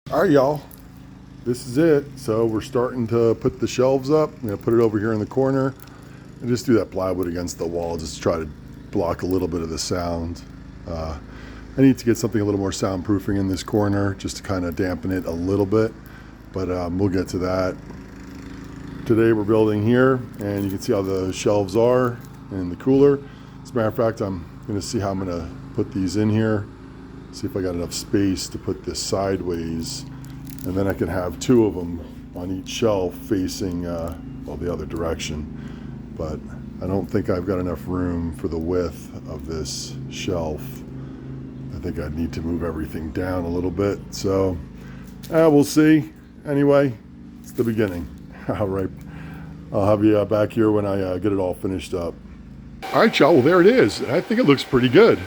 All right, y'all, this is it. So we're starting to put the shelves up. I'm gonna put it over here in the corner and just do that plywood against the wall, just to try to block a little bit of the sound. I need to get something a little more soundproofing in this corner just to kind of dampen it a little bit, but we'll get to that. Today we're building here, and you can see how the shelves are in the cooler. As a matter of fact, I'm gonna see how I'm gonna put these in here. See if I got enough space to put this sideways, and then I can have two of them on each shelf facing the other direction. But I don't think I've got enough room for the width of this shelf. I think I need to move everything down a little bit. So we'll see. Anyway, it's the beginning. All right, I'll have you back here when I get it all finished up. All right, y'all, well, there it is. I think it looks pretty good.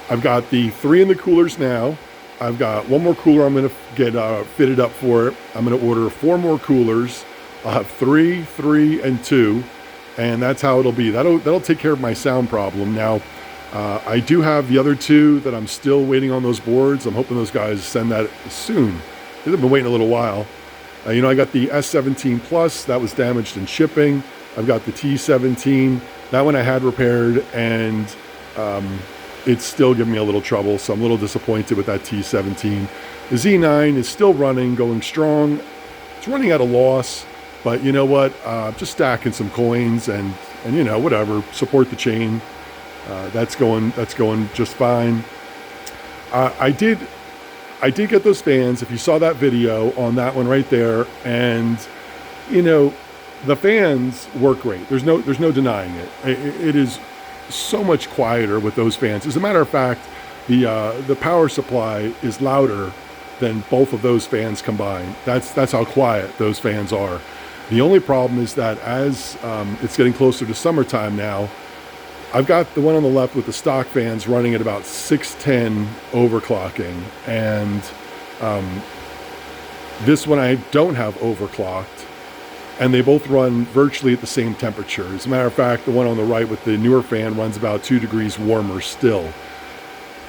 I've got the 3 in the coolers now. I've got one more cooler I'm going to get fitted up for it. I'm going to order 4 more coolers. I'll have 3, 3, and 2, and that's how it'll be. That'll take care of my sound problem. Now, I do have the other 2 that I'm still waiting on those boards. I'm hoping those guys send that soon. They've been waiting a little while. I got the S17 Plus. That was damaged in shipping. I've got the T17. That one I had repaired, and it's still giving me a little trouble, so I'm a little disappointed with that T17. The Z9 is still running, going strong. It's running at a loss, but you know what? Just stacking some coins and whatever, support the chain. That's going just fine. I did get those fans. If you saw that video on that one right there, and the fans work great. There's no denying it. It is so much quieter with those fans. As a matter of fact, the power supply is louder than both of those fans combined. That's how quiet those fans are. The only problem is that as it's getting closer to summertime now, I've got the one on the left with the stock fans running at about 610 overclocking, and this one I don't have overclocked. And they both run virtually at the same temperature. As a matter of fact, the one on the right with the newer fan runs about 2 degrees warmer still.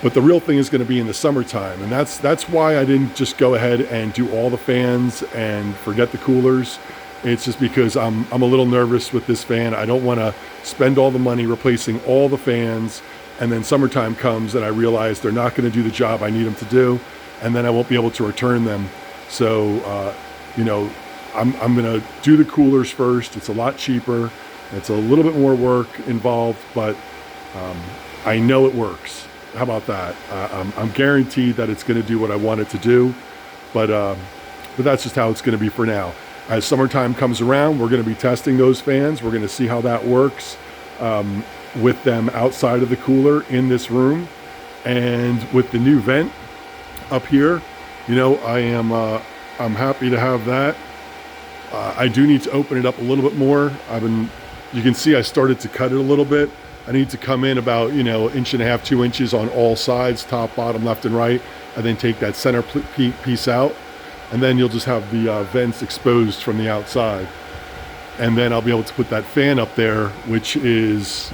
But the real thing is going to be in the summertime, and that's why I didn't just go ahead and do all the fans and forget the coolers. It's just because I'm a little nervous with this fan. I don't want to spend all the money replacing all the fans, and then summertime comes and I realize they're not going to do the job I need them to do, and then I won't be able to return them. So, I'm going to do the coolers first. It's a lot cheaper. It's a little bit more work involved, but I know it works. How about that? I'm guaranteed that it's going to do what I want it to do, but that's just how it's going to be for now. As summertime comes around, we're going to be testing those fans. We're going to see how that works with them outside of the cooler in this room, and with the new vent up here. I'm happy to have that. I do need to open it up a little bit more. You can see I started to cut it a little bit. I need to come in about, 1.5 inches, 2 inches on all sides, top, bottom, left, and right, and then take that center piece out. And then you'll just have the vents exposed from the outside. And then I'll be able to put that fan up there, which is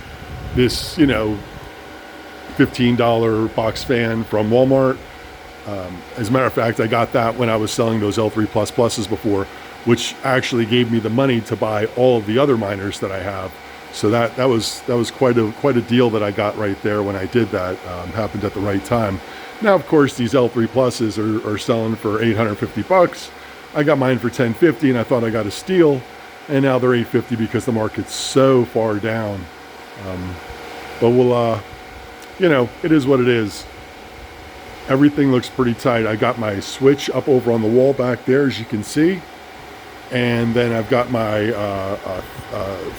this, $15 box fan from Walmart. As a matter of fact, I got that when I was selling those L3 Pluses before, which actually gave me the money to buy all of the other miners that I have. So that was quite a deal that I got right there when I did that. Happened at the right time. Now, of course, these L3 Pluses are selling for $850. I got mine for $1050, and I thought I got a steal, and now they're $850 because the market's so far down. But we'll, it is what it is. Everything looks pretty tight. I got my switch up over on the wall back there, as you can see. And then I've got my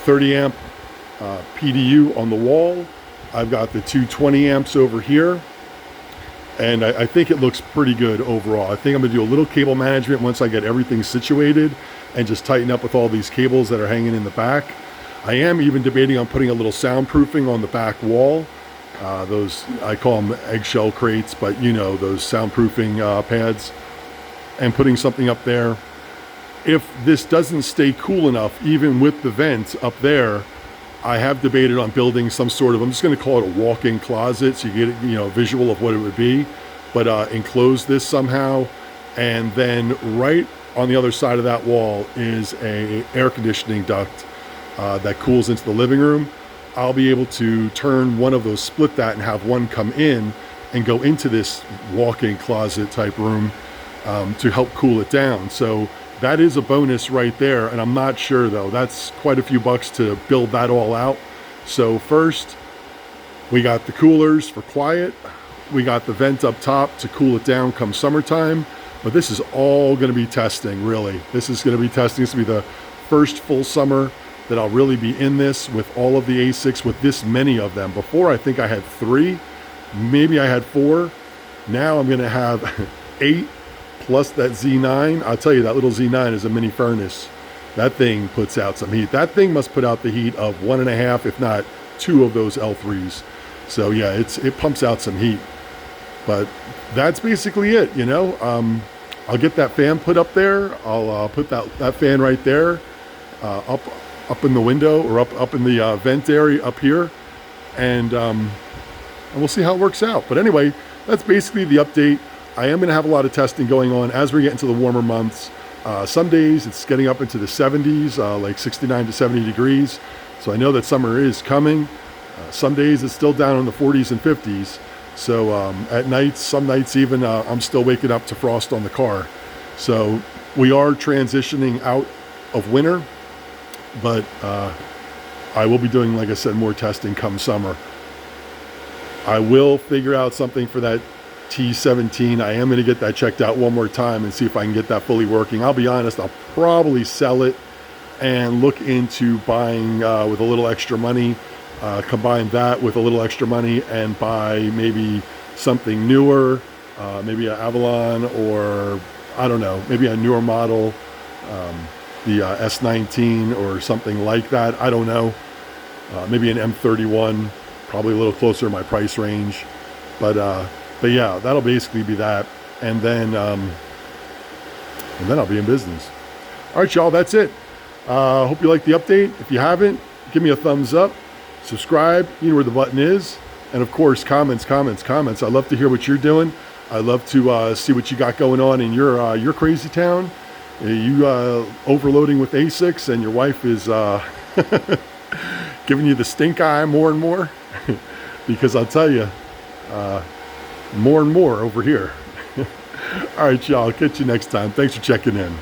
30 amp PDU on the wall. I've got the 220 amps over here. And I think it looks pretty good overall. I think I'm gonna do a little cable management once I get everything situated and just tighten up with all these cables that are hanging in the back. I am even debating on putting a little soundproofing on the back wall. Those, I call them eggshell crates, but those soundproofing pads, and putting something up there. If this doesn't stay cool enough, even with the vent up there, I have debated on building some sort of, I'm just going to call it a walk-in closet, so you get a visual of what it would be, but enclose this somehow And then right on the other side of that wall is a air conditioning duct that cools into the living room. I'll be able to turn one of those, split that, and have one come in and go into this walk-in closet type room to help cool it down. So that is a bonus right there. And I'm not sure though, that's quite a few bucks to build that all out. So first, we got the coolers for quiet. We got the vent up top to cool it down come summertime. But this is all gonna be testing, really. This is gonna be testing. This will be the first full summer that I'll really be in this with all of the ASICs, with this many of them. Before, I think I had 3, maybe I had 4. Now I'm gonna have 8 plus that Z9. I'll tell you, that little Z9 is a mini furnace. That thing puts out some heat. That thing must put out the heat of 1.5, if not 2 of those L3s. So yeah, it pumps out some heat. But that's basically it, you know. I'll get that fan put up there. I'll put that fan right there, up in the window, or up in the vent area up here, and we'll see how it works out. But anyway, that's basically the update. I am going to have a lot of testing going on as we get into the warmer months. Some days it's getting up into the 70s, like 69 to 70 degrees. So I know that summer is coming. Some days it's still down in the 40s and 50s. So at nights, some nights even, I'm still waking up to frost on the car. So we are transitioning out of winter, but I will be doing, like I said, more testing come summer. I will figure out something for that T17. I am going to get that checked out one more time and see if I can get that fully working. I'll be honest, I'll probably sell it and look into buying with a little extra money. Combine that with a little extra money and buy maybe something newer, maybe an Avalon, or I don't know, maybe a newer model, the S19 or something like that. I don't know. Maybe an M31, probably a little closer to my price range. But yeah, that'll basically be that. And then I'll be in business. All right, y'all, that's it. Hope you like the update. If you haven't, give me a thumbs up. Subscribe, you know where the button is. And of course, comments. I love to hear what you're doing. I love to see what you got going on in your crazy town. You overloading with ASICs, and your wife is giving you the stink eye more and more. Because I'll tell you, more and more over here. All right, y'all, catch you next time. Thanks for checking in.